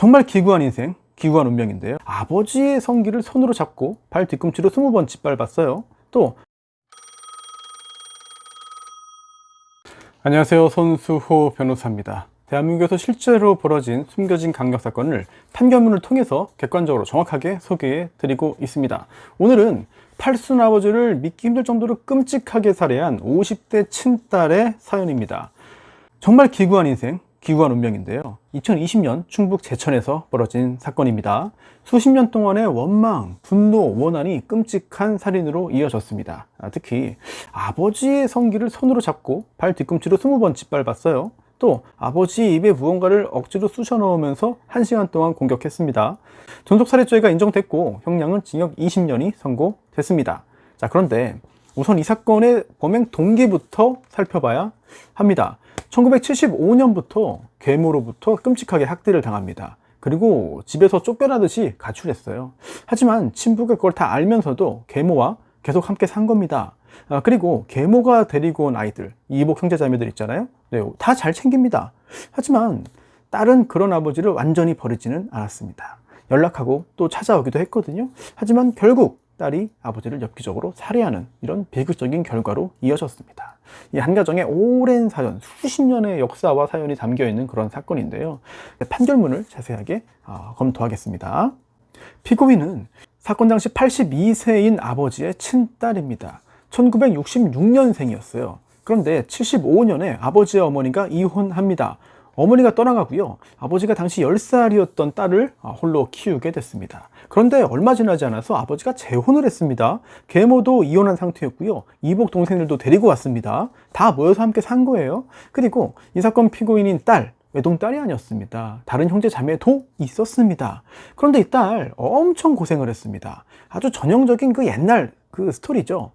정말 기구한 인생, 기구한 운명인데요. 아버지의 성기를 손으로 잡고 발 뒤꿈치로 20번 짓밟았어요. 또 안녕하세요, 손수호 변호사입니다. 대한민국에서 실제로 벌어진 숨겨진 강력 사건을 판결문을 통해서 객관적으로 정확하게 소개해 드리고 있습니다. 오늘은 팔순 아버지를 믿기 힘들 정도로 끔찍하게 살해한 50대 친딸의 사연입니다. 정말 기구한 인생, 기구한 운명인데요. 2020년 충북 제천에서 벌어진 사건입니다. 수십 년 동안의 원망, 분노, 원한이 끔찍한 살인으로 이어졌습니다. 특히 아버지의 성기를 손으로 잡고 발 뒤꿈치로 20번 짓밟았어요. 또 아버지 입에 무언가를 억지로 쑤셔 넣으면서 1시간 동안 공격했습니다. 존속살해죄가 인정됐고 형량은 징역 20년이 선고됐습니다. 자, 그런데 우선 이 사건의 범행 동기부터 살펴봐야 합니다. 1975년부터 계모로부터 끔찍하게 학대를 당합니다. 그리고 집에서 쫓겨나듯이 가출했어요. 하지만 친부가 그걸 다 알면서도 계모와 계속 함께 산 겁니다. 그리고 계모가 데리고 온 아이들, 이복 형제자매들 있잖아요. 네, 다 잘 챙깁니다. 하지만 딸은 그런 아버지를 완전히 버리지는 않았습니다. 연락하고 또 찾아오기도 했거든요. 하지만 결국 딸이 아버지를 엽기적으로 살해하는 이런 비극적인 결과로 이어졌습니다. 이 한 가정의 오랜 사연, 수십 년의 역사와 사연이 담겨있는 그런 사건인데요. 판결문을 자세하게 검토하겠습니다. 피고인은 사건 당시 82세인 아버지의 친딸입니다. 1966년생이었어요. 그런데 75년에 아버지와 어머니가 이혼합니다. 어머니가 떠나가고요. 아버지가 당시 10살이었던 딸을 홀로 키우게 됐습니다. 그런데 얼마 지나지 않아서 아버지가 재혼을 했습니다. 계모도 이혼한 상태였고요. 이복 동생들도 데리고 왔습니다. 다 모여서 함께 산 거예요. 그리고 이 사건 피고인인 딸, 외동딸이 아니었습니다. 다른 형제 자매도 있었습니다. 그런데 이 딸 엄청 고생을 했습니다. 아주 전형적인 그 옛날 그 스토리죠.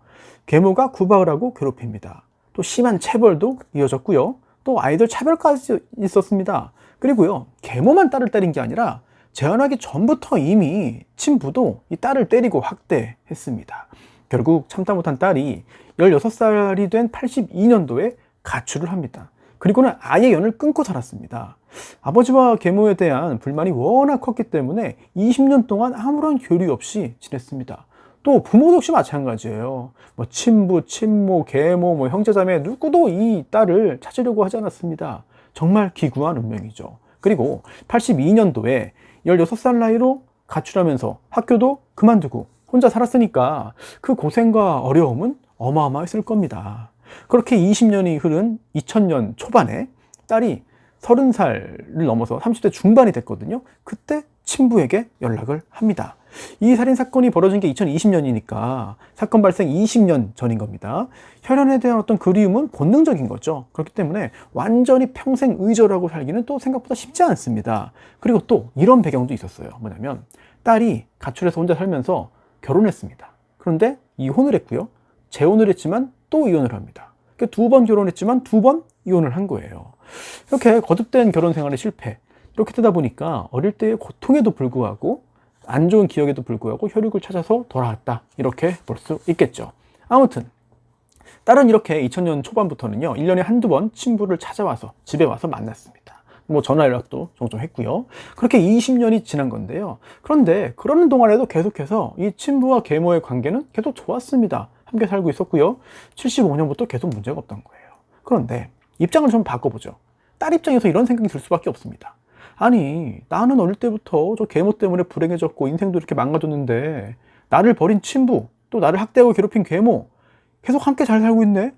계모가 구박을 하고 괴롭힙니다. 또 심한 체벌도 이어졌고요. 또 아이들 차별까지 있었습니다. 그리고요, 계모만 딸을 때린 게 아니라 재혼하기 전부터 이미 친부도 이 딸을 때리고 학대했습니다. 결국 참다 못한 딸이 16살이 된 82년도에 가출을 합니다. 그리고는 아예 연을 끊고 살았습니다. 아버지와 계모에 대한 불만이 워낙 컸기 때문에 20년 동안 아무런 교류 없이 지냈습니다. 또 부모도 역시 마찬가지예요. 친부, 친모, 계모, 형제자매 누구도 이 딸을 찾으려고 하지 않았습니다. 정말 기구한 운명이죠. 그리고 82년도에 16살 나이로 가출하면서 학교도 그만두고 혼자 살았으니까 그 고생과 어려움은 어마어마했을 겁니다. 그렇게 20년이 흐른 2000년 초반에 딸이 30살을 넘어서 30대 중반이 됐거든요. 그때 친부에게 연락을 합니다. 이 살인사건이 벌어진 게 2020년이니까 사건 발생 20년 전인 겁니다. 혈연에 대한 어떤 그리움은 본능적인 거죠. 그렇기 때문에 완전히 평생 의절하고 살기는 또 생각보다 쉽지 않습니다. 그리고 또 이런 배경도 있었어요. 뭐냐면 딸이 가출해서 혼자 살면서 결혼했습니다. 그런데 이혼을 했고요. 재혼을 했지만 또 이혼을 합니다. 그러니까 2번 결혼했지만 2번 이혼을 한 거예요. 이렇게 거듭된 결혼 생활의 실패, 이렇게 되다 보니까 어릴 때의 고통에도 불구하고 안 좋은 기억에도 불구하고 혈육을 찾아서 돌아왔다, 이렇게 볼 수 있겠죠. 아무튼 딸은 이렇게 2000년 초반부터는요 1년에 한두 번 친부를 찾아와서 집에 와서 만났습니다. 전화 연락도 종종 했고요. 그렇게 20년이 지난 건데요. 그런데 그러는 동안에도 계속해서 이 친부와 계모의 관계는 계속 좋았습니다. 함께 살고 있었고요. 75년부터 계속 문제가 없던 거예요. 그런데 입장을 좀 바꿔보죠. 딸 입장에서 이런 생각이 들 수밖에 없습니다. 아니, 나는 어릴 때부터 저 계모 때문에 불행해졌고 인생도 이렇게 망가졌는데 나를 버린 친부, 또 나를 학대하고 괴롭힌 계모 계속 함께 잘 살고 있네?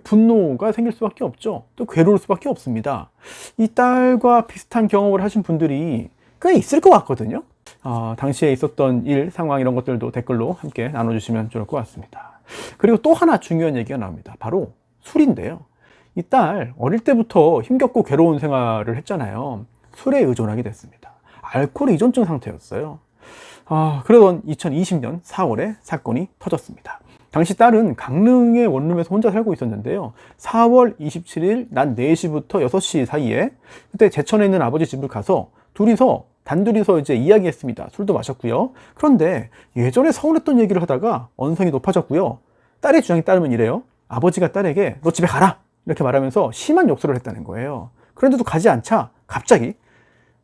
분노가 생길 수밖에 없죠. 또 괴로울 수밖에 없습니다. 이 딸과 비슷한 경험을 하신 분들이 꽤 있을 것 같거든요. 당시에 있었던 일, 상황 이런 것들도 댓글로 함께 나눠주시면 좋을 것 같습니다. 그리고 또 하나 중요한 얘기가 나옵니다. 바로 술인데요. 이 딸 어릴 때부터 힘겹고 괴로운 생활을 했잖아요. 술에 의존하게 됐습니다. 알코올 의존증 상태였어요. 그러던 2020년 4월에 사건이 터졌습니다. 당시 딸은 강릉의 원룸에서 혼자 살고 있었는데요. 4월 27일 낮 4시부터 6시 사이에 그때 제천에 있는 아버지 집을 가서 둘이서 단둘이서 이제 이야기했습니다. 술도 마셨고요. 그런데 예전에 서운했던 얘기를 하다가 언성이 높아졌고요. 딸의 주장에 따르면 이래요. 아버지가 딸에게 너 집에 가라! 이렇게 말하면서 심한 욕설을 했다는 거예요. 그런데도 가지 않자 갑자기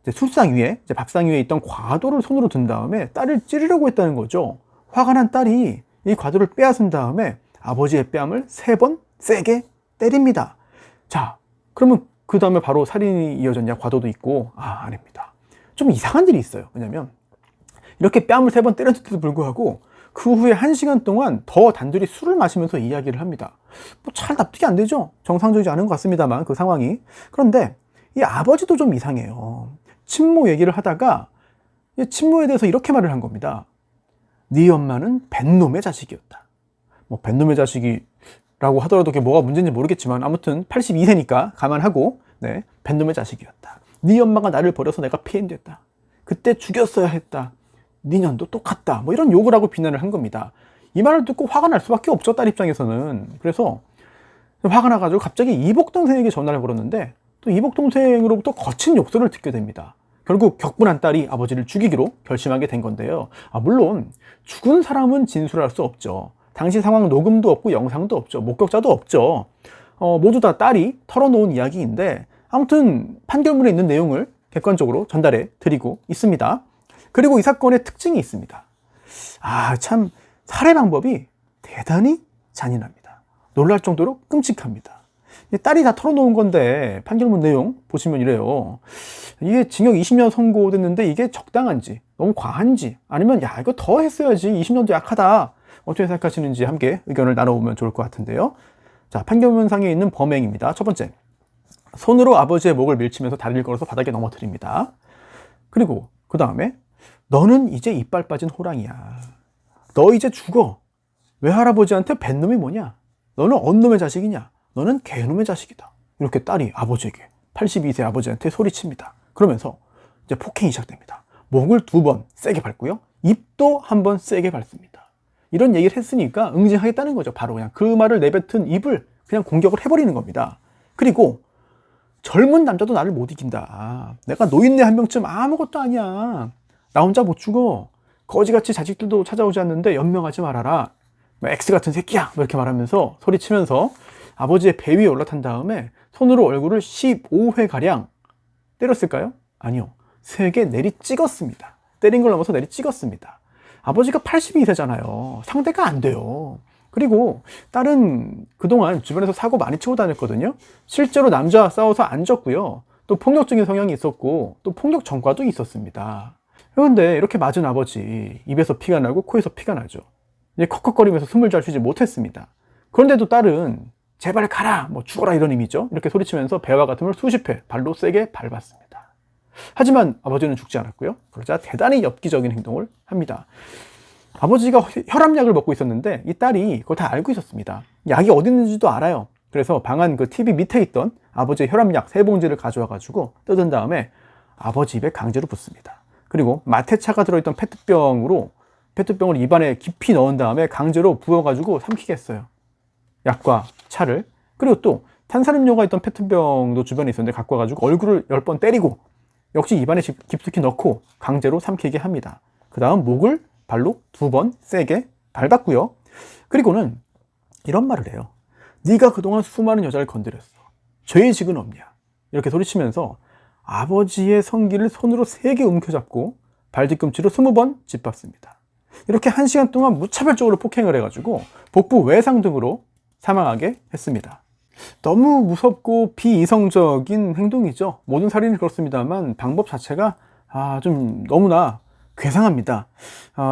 이제 술상 위에, 이제 밥상 위에 있던 과도를 손으로 든 다음에 딸을 찌르려고 했다는 거죠. 화가 난 딸이 이 과도를 빼앗은 다음에 아버지의 뺨을 3번 세게 때립니다. 자, 그러면 그 다음에 바로 살인이 이어졌냐? 과도도 있고. 아닙니다. 좀 이상한 일이 있어요. 왜냐면 이렇게 뺨을 3번 때렸는데도 불구하고 그 후에 1시간 동안 더 단둘이 술을 마시면서 이야기를 합니다. 뭐 잘 납득이 안 되죠? 정상적이지 않은 것 같습니다만, 그 상황이. 그런데 이 아버지도 좀 이상해요. 친모 얘기를 하다가 이 친모에 대해서 이렇게 말을 한 겁니다. 네 엄마는 뱃놈의 자식이었다. 뭐 뱃놈의 자식이라고 하더라도 그게 뭐가 문제인지 모르겠지만 아무튼 82세니까 감안하고, 네, 뱃놈의 자식이었다. 네 엄마가 나를 버려서 내가 폐인됐다. 그때 죽였어야 했다. 네 년도 똑같다. 뭐 이런 욕을 하고 비난을 한 겁니다. 이 말을 듣고 화가 날 수밖에 없죠, 딸 입장에서는. 그래서 화가 나가지고 갑자기 이복 동생에게 전화를 걸었는데 또 이복 동생으로부터 거친 욕설을 듣게 됩니다. 결국 격분한 딸이 아버지를 죽이기로 결심하게 된 건데요. 물론 죽은 사람은 진술할 수 없죠. 당시 상황 녹음도 없고 영상도 없죠. 목격자도 없죠. 모두 다 딸이 털어놓은 이야기인데 아무튼 판결문에 있는 내용을 객관적으로 전달해 드리고 있습니다. 그리고 이 사건의 특징이 있습니다. 참 살해 방법이 대단히 잔인합니다. 놀랄 정도로 끔찍합니다. 딸이 다 털어놓은 건데 판결문 내용 보시면 이래요. 이게 징역 20년 선고됐는데 이게 적당한지, 너무 과한지, 아니면 야 이거 더 했어야지, 20년도 약하다, 어떻게 생각하시는지 함께 의견을 나눠보면 좋을 것 같은데요. 자, 판결문상에 있는 범행입니다. 첫 번째, 손으로 아버지의 목을 밀치면서 다리를 걸어서 바닥에 넘어뜨립니다. 그리고 그 다음에 너는 이제 이빨 빠진 호랑이야. 너 이제 죽어. 외할아버지한테 뱃놈이 뭐냐? 너는 언놈의 자식이냐? 너는 개놈의 자식이다. 이렇게 딸이 아버지에게, 82세 아버지한테 소리칩니다. 그러면서 이제 폭행이 시작됩니다. 목을 2번 세게 밟고요. 입도 1번 세게 밟습니다. 이런 얘기를 했으니까 응징하겠다는 거죠. 바로 그냥 그 말을 내뱉은 입을 그냥 공격을 해버리는 겁니다. 그리고 젊은 남자도 나를 못 이긴다. 내가 노인네 한 명쯤 아무것도 아니야. 나 혼자 못 죽어. 거지같이 자식들도 찾아오지 않는데 연명하지 말아라. X 같은 새끼야. 이렇게 말하면서 소리치면서 아버지의 배 위에 올라탄 다음에 손으로 얼굴을 15회가량 때렸을까요? 아니요. 3개 내리 찍었습니다. 때린 걸 넘어서 내리 찍었습니다. 아버지가 82세잖아요. 상대가 안 돼요. 그리고 딸은 그동안 주변에서 사고 많이 치고 다녔거든요. 실제로 남자와 싸워서 안 졌고요. 또 폭력적인 성향이 있었고 또 폭력 전과도 있었습니다. 그런데 이렇게 맞은 아버지, 입에서 피가 나고 코에서 피가 나죠. 이제 컥컥거리면서 숨을 잘 쉬지 못했습니다. 그런데도 딸은 제발 가라, 뭐 죽어라 이런 의미죠. 이렇게 소리치면서 배와 같음을 수십 회 발로 세게 밟았습니다. 하지만 아버지는 죽지 않았고요. 그러자 대단히 엽기적인 행동을 합니다. 아버지가 혈압약을 먹고 있었는데 이 딸이 그걸 다 알고 있었습니다. 약이 어디 있는지도 알아요. 그래서 방안 그 TV 밑에 있던 아버지의 혈압약 3봉지를 가져와 가지고 뜯은 다음에 아버지 입에 강제로 붓습니다. 그리고 마테차가 들어있던 페트병을 입안에 깊이 넣은 다음에 강제로 부어가지고 삼키게 했어요. 약과 차를. 그리고 또 탄산음료가 있던 페트병도 주변에 있었는데 갖고 와가지고 얼굴을 10번 때리고 역시 입안에 깊숙이 넣고 강제로 삼키게 합니다. 그 다음 목을 발로 2번 세게 밟았고요. 그리고는 이런 말을 해요. 네가 그동안 수많은 여자를 건드렸어. 죄의식은 없냐? 이렇게 소리치면서 아버지의 성기를 손으로 세게 움켜잡고 발 뒤꿈치로 20번 짓밟습니다. 이렇게 1시간 동안 무차별적으로 폭행을 해가지고 복부 외상 등으로 사망하게 했습니다. 너무 무섭고 비이성적인 행동이죠. 모든 살인이 그렇습니다만 방법 자체가 좀 너무나 괴상합니다.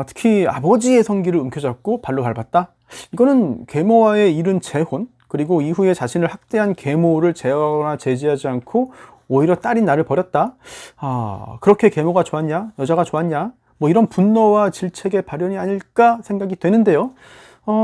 특히 아버지의 성기를 움켜잡고 발로 밟았다? 이거는 계모와의 이른 재혼, 그리고 이후에 자신을 학대한 계모를 제어하거나 제지하지 않고 오히려 딸인 나를 버렸다? 그렇게 계모가 좋았냐? 여자가 좋았냐? 뭐 이런 분노와 질책의 발현이 아닐까 생각이 되는데요.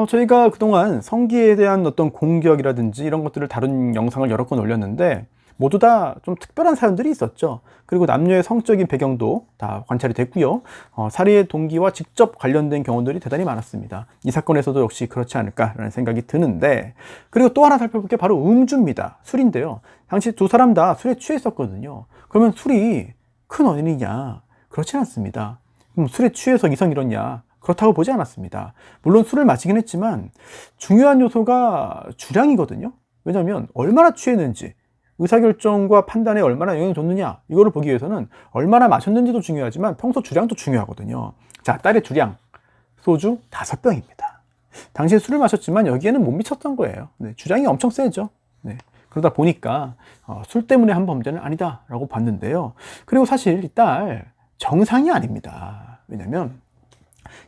저희가 그동안 성기에 대한 어떤 공격이라든지 이런 것들을 다룬 영상을 여러 건 올렸는데 모두 다 좀 특별한 사연들이 있었죠. 그리고 남녀의 성적인 배경도 다 관찰이 됐고요. 살해의 동기와 직접 관련된 경우들이 대단히 많았습니다. 이 사건에서도 역시 그렇지 않을까라는 생각이 드는데, 그리고 또 하나 살펴볼 게 바로 음주입니다. 술인데요. 당시 2사람 다 술에 취했었거든요. 그러면 술이 큰 원인이냐? 그렇지 않습니다. 그럼 술에 취해서 이성 잃었냐? 그렇다고 보지 않았습니다. 물론 술을 마시긴 했지만 중요한 요소가 주량이거든요. 왜냐하면 얼마나 취했는지, 의사결정과 판단에 얼마나 영향을 줬느냐, 이거를 보기 위해서는 얼마나 마셨는지도 중요하지만 평소 주량도 중요하거든요. 자, 딸의 주량, 소주 5병입니다. 당시에 술을 마셨지만 여기에는 못 미쳤던 거예요. 네, 주량이 엄청 세죠. 네, 그러다 보니까 술 때문에 한 범죄는 아니다 라고 봤는데요. 그리고 사실 이 딸 정상이 아닙니다. 왜냐면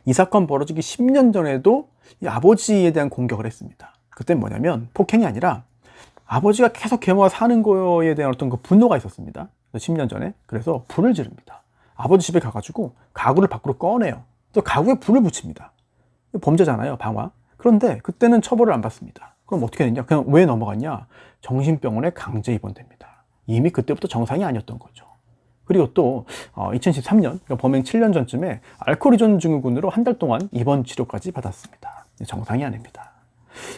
이 사건 벌어지기 10년 전에도 이 아버지에 대한 공격을 했습니다. 그땐 뭐냐면 폭행이 아니라 아버지가 계속 계모와 사는 거에 대한 어떤 그 분노가 있었습니다. 10년 전에. 그래서 불을 지릅니다. 아버지 집에 가가지고 가구를 밖으로 꺼내요. 또 가구에 불을 붙입니다. 범죄잖아요, 방화. 그런데 그때는 처벌을 안 받습니다. 그럼 어떻게 됐냐? 그냥 왜 넘어갔냐? 정신병원에 강제 입원됩니다. 이미 그때부터 정상이 아니었던 거죠. 그리고 또 2013년, 그러니까 범행 7년 전쯤에 알코올依存증후군으로 한 달 동안 입원 치료까지 받았습니다. 정상이 아닙니다.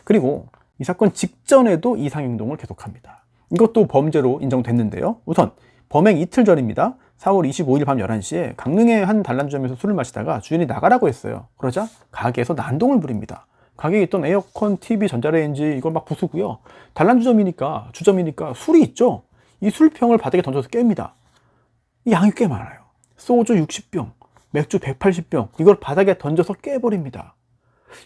그리고 이 사건 직전에도 이상행동을 계속합니다. 이것도 범죄로 인정됐는데요. 우선 범행 이틀 전입니다. 4월 25일 밤 11시에 강릉의 한 단란주점에서 술을 마시다가 주인이 나가라고 했어요. 그러자 가게에서 난동을 부립니다. 가게에 있던 에어컨, TV, 전자레인지 이걸 막 부수고요. 단란주점이니까 술이 있죠. 이 술병을 바닥에 던져서 깹니다. 이 양이 꽤 많아요. 소주 60병, 맥주 180병, 이걸 바닥에 던져서 깨버립니다.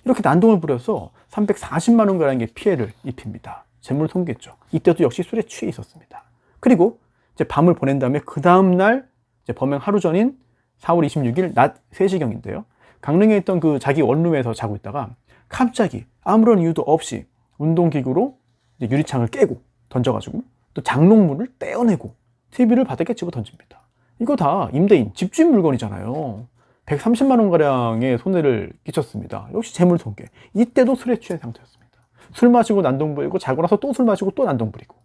이렇게 난동을 부려서 340만 원가량의 피해를 입힙니다. 재물을 손괴했죠. 이때도 역시 술에 취해 있었습니다. 그리고 이제 밤을 보낸 다음에 그 다음날 범행 하루 전인 4월 26일 낮 3시경인데요. 강릉에 있던 그 자기 원룸에서 자고 있다가 갑자기 아무런 이유도 없이 운동기구로 유리창을 깨고 던져가지고 또 장롱문을 떼어내고 TV를 바닥에 집어 던집니다. 이거 다 임대인, 집주인 물건이잖아요. 130만 원가량의 손해를 끼쳤습니다. 역시 재물손괴. 이때도 술에 취한 상태였습니다. 술 마시고 난동 부리고 자고 나서 또 술 마시고 또 난동 부리고.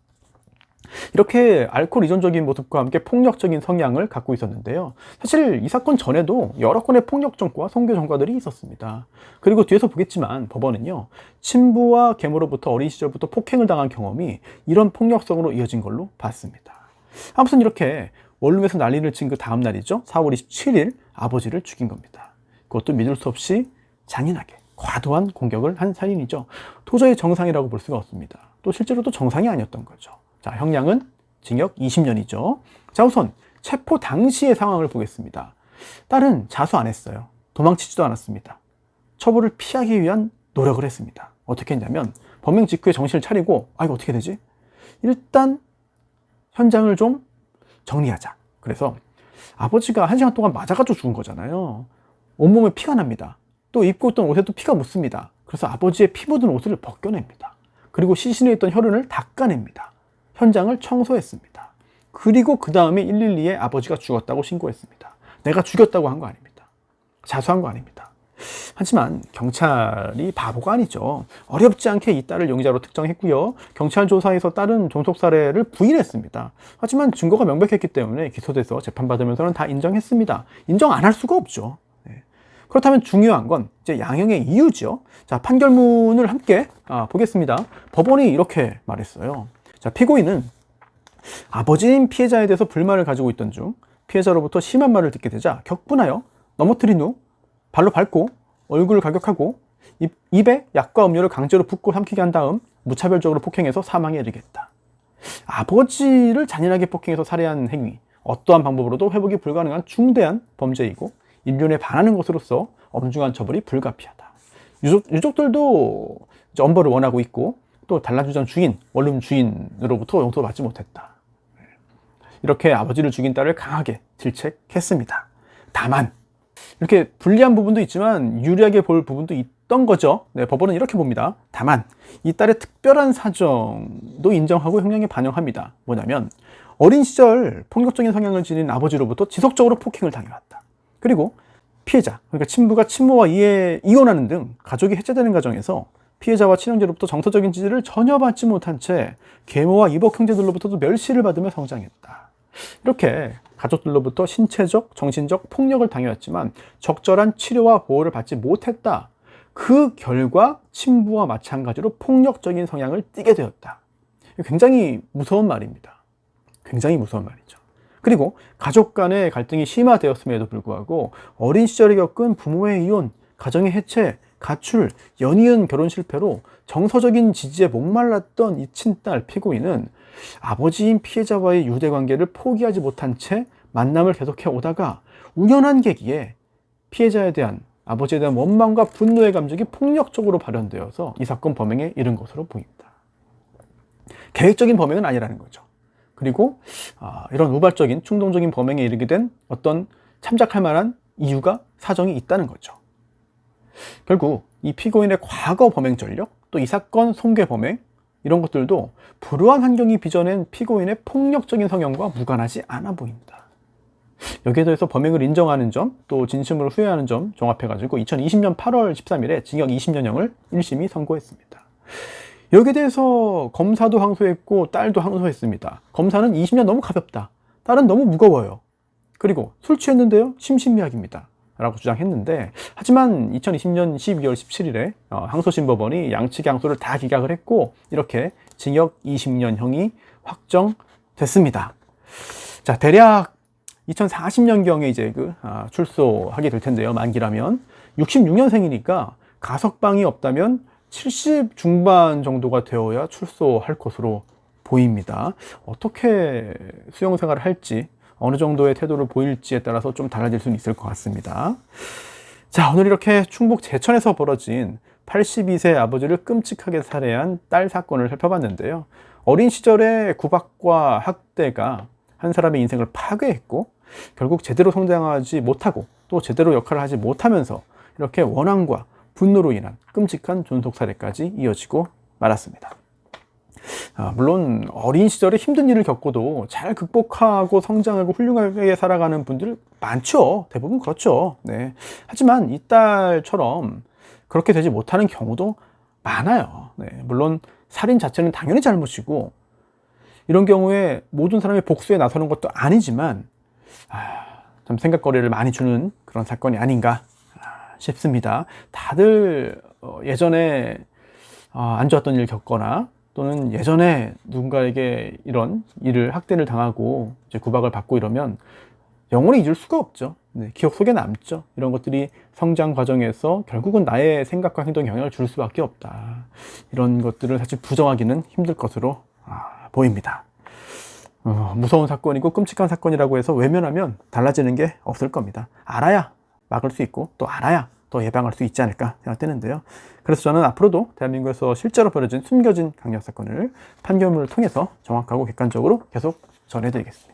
이렇게 알코올依存적인 모습과 함께 폭력적인 성향을 갖고 있었는데요. 사실 이 사건 전에도 여러 건의 폭력 전과와 성교 전과들이 있었습니다. 그리고 뒤에서 보겠지만 법원은요, 친부와 계모로부터 어린 시절부터 폭행을 당한 경험이 이런 폭력성으로 이어진 걸로 봤습니다. 아무튼 이렇게 원룸에서 난리를 친 그 다음 날이죠. 4월 27일 아버지를 죽인 겁니다. 그것도 믿을 수 없이 잔인하게 과도한 공격을 한 살인이죠. 도저히 정상이라고 볼 수가 없습니다. 또 실제로도 정상이 아니었던 거죠. 자, 형량은 징역 20년이죠. 자, 우선 체포 당시의 상황을 보겠습니다. 딸은 자수 안 했어요. 도망치지도 않았습니다. 처벌을 피하기 위한 노력을 했습니다. 어떻게 했냐면 범행 직후에 정신을 차리고 이거 어떻게 되지? 일단 현장을 좀 정리하자. 그래서 아버지가 1시간 동안 맞아가지고 죽은 거잖아요. 온몸에 피가 납니다. 또 입고 있던 옷에도 피가 묻습니다. 그래서 아버지의 피 묻은 옷을 벗겨냅니다. 그리고 시신에 있던 혈흔을 닦아냅니다. 현장을 청소했습니다. 그리고 그 다음에 112에 아버지가 죽었다고 신고했습니다. 내가 죽였다고 한 거 아닙니다. 자수한 거 아닙니다. 하지만 경찰이 바보가 아니죠. 어렵지 않게 이 딸을 용의자로 특정했고요. 경찰 조사에서 딸은 존속살해를 부인했습니다. 하지만 증거가 명백했기 때문에 기소돼서 재판받으면서는 다 인정했습니다. 인정 안 할 수가 없죠. 네. 그렇다면 중요한 건 이제 양형의 이유죠. 자, 판결문을 함께 보겠습니다. 법원이 이렇게 말했어요. 자, 피고인은 아버지인 피해자에 대해서 불만을 가지고 있던 중 피해자로부터 심한 말을 듣게 되자 격분하여 넘어뜨린 후 발로 밟고 얼굴을 가격하고 입에 약과 음료를 강제로 붓고 삼키게 한 다음 무차별적으로 폭행해서 사망에 이르겠다. 아버지를 잔인하게 폭행해서 살해한 행위, 어떠한 방법으로도 회복이 불가능한 중대한 범죄이고 인륜에 반하는 것으로서 엄중한 처벌이 불가피하다. 유족들도 엄벌을 원하고 있고 또 단란주점 주인, 원룸 주인으로부터 용서를 받지 못했다. 이렇게 아버지를 죽인 딸을 강하게 질책했습니다. 다만 이렇게 불리한 부분도 있지만 유리하게 볼 부분도 있던 거죠. 네, 법원은 이렇게 봅니다. 다만 이 딸의 특별한 사정도 인정하고 형량에 반영합니다. 뭐냐면 어린 시절 폭력적인 성향을 지닌 아버지로부터 지속적으로 폭행을 당해왔다. 그리고 피해자, 그러니까 친부가 친모와 이혼하는 등 가족이 해체되는 과정에서 피해자와 친형제로부터 정서적인 지지를 전혀 받지 못한 채 계모와 이복 형제들로부터도 멸시를 받으며 성장했다. 이렇게 가족들로부터 신체적, 정신적 폭력을 당해왔지만 적절한 치료와 보호를 받지 못했다. 그 결과 친부와 마찬가지로 폭력적인 성향을 띠게 되었다. 굉장히 무서운 말입니다. 굉장히 무서운 말이죠. 그리고 가족 간의 갈등이 심화되었음에도 불구하고 어린 시절에 겪은 부모의 이혼, 가정의 해체, 가출, 연이은 결혼 실패로 정서적인 지지에 목말랐던 이 친딸 피고인은 아버지인 피해자와의 유대 관계를 포기하지 못한 채 만남을 계속해 오다가 우연한 계기에 피해자에 대한 아버지에 대한 원망과 분노의 감정이 폭력적으로 발현되어서 이 사건 범행에 이른 것으로 보입니다. 계획적인 범행은 아니라는 거죠. 그리고 이런 우발적인 충동적인 범행에 이르게 된 어떤 참작할 만한 이유가 사정이 있다는 거죠. 결국 이 피고인의 과거 범행 전력, 또 이 사건 손괴 범행, 이런 것들도 불우한 환경이 빚어낸 피고인의 폭력적인 성향과 무관하지 않아 보입니다. 여기에 대해서 범행을 인정하는 점, 또 진심으로 후회하는 점 종합해가지고 2020년 8월 13일에 징역 20년형을 1심이 선고했습니다. 여기에 대해서 검사도 항소했고 딸도 항소했습니다. 검사는 20년 너무 가볍다, 딸은 너무 무거워요, 그리고 술 취했는데요 심신미약입니다 라고 주장했는데, 하지만 2020년 12월 17일에 항소심 법원이 양측의 항소를 다 기각을 했고 이렇게 징역 20년형이 확정됐습니다. 자, 대략 2040년경에 이제 출소하게 될 텐데요. 만기라면 66년생이니까 가석방이 없다면 70 중반 정도가 되어야 출소할 것으로 보입니다. 어떻게 수용 생활을 할지, 어느 정도의 태도를 보일지에 따라서 좀 달라질 수는 있을 것 같습니다. 자, 오늘 이렇게 충북 제천에서 벌어진 82세 아버지를 끔찍하게 살해한 딸 사건을 살펴봤는데요. 어린 시절의 구박과 학대가 한 사람의 인생을 파괴했고 결국 제대로 성장하지 못하고 또 제대로 역할을 하지 못하면서 이렇게 원한과 분노로 인한 끔찍한 존속살해까지 이어지고 말았습니다. 물론 어린 시절에 힘든 일을 겪고도 잘 극복하고 성장하고 훌륭하게 살아가는 분들 많죠. 대부분 그렇죠. 네. 하지만 이 딸처럼 그렇게 되지 못하는 경우도 많아요. 네. 물론 살인 자체는 당연히 잘못이고 이런 경우에 모든 사람이 복수에 나서는 것도 아니지만 좀 생각거리를 많이 주는 그런 사건이 아닌가 싶습니다. 다들 예전에 안 좋았던 일을 겪거나 또는 예전에 누군가에게 이런 일을 학대를 당하고 이제 구박을 받고 이러면 영원히 잊을 수가 없죠. 네, 기억 속에 남죠. 이런 것들이 성장 과정에서 결국은 나의 생각과 행동에 영향을 줄 수밖에 없다. 이런 것들을 사실 부정하기는 힘들 것으로 보입니다. 무서운 사건이고 끔찍한 사건이라고 해서 외면하면 달라지는 게 없을 겁니다. 알아야 막을 수 있고 또 알아야 더 예방할 수 있지 않을까 생각되는데요. 그래서 저는 앞으로도 대한민국에서 실제로 벌어진 숨겨진 강력 사건을 판결문을 통해서 정확하고 객관적으로 계속 전해드리겠습니다.